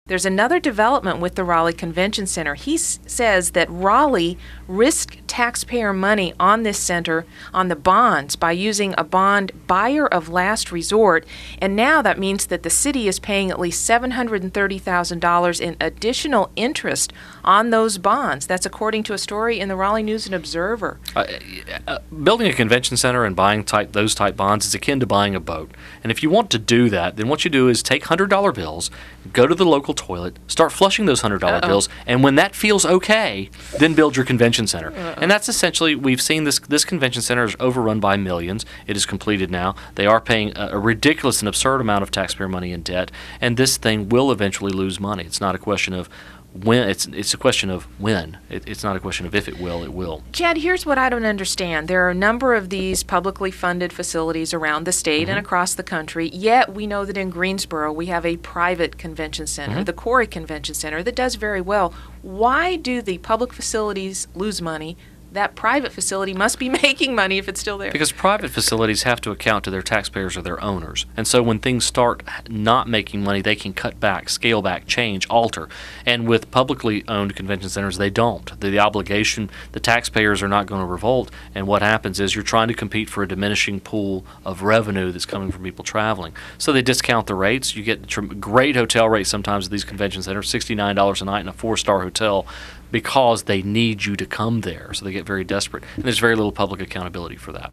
There's another development with the Raleigh Convention Center. He says that Raleigh risked taxpayer money on this center, on the bonds, by using a bond buyer of last resort, and now that means that the city is paying at least $730,000 in additional interest on those bonds. That's according to a story in the Raleigh News and Observer. Building a convention center and buying those type bonds is akin to buying a boat. And if you want to do that, then what you do is take $100 bills, go to the local toilet, start flushing those $100 bills, and when that feels okay, then build your convention center. And that's essentially, we've seen this convention center is overrun by millions. It is completed now. They are paying a ridiculous and absurd amount of taxpayer money in debt, and this thing will eventually lose money. It's not a question of when, it's a question of when. It's not a question of if it will, it will. Chad, here's what I don't understand. There are a number of these publicly funded facilities around the state and across the country, yet we know that in Greensboro we have a private convention center, the Corey Convention Center, that does very well. Why do the public facilities lose money? That private facility must be making money if it's still there. Because private facilities have to account to their taxpayers or their owners. And so when things start not making money, they can cut back, scale back, change, alter. And with publicly owned convention centers, they don't. The obligation, the taxpayers are not going to revolt. And what happens is you're trying to compete for a diminishing pool of revenue that's coming from people traveling. So they discount the rates. You get great hotel rates sometimes at these convention centers, $69 a night in a 4-star hotel, because they need you to come there. So they get very desperate. And there's very little public accountability for that.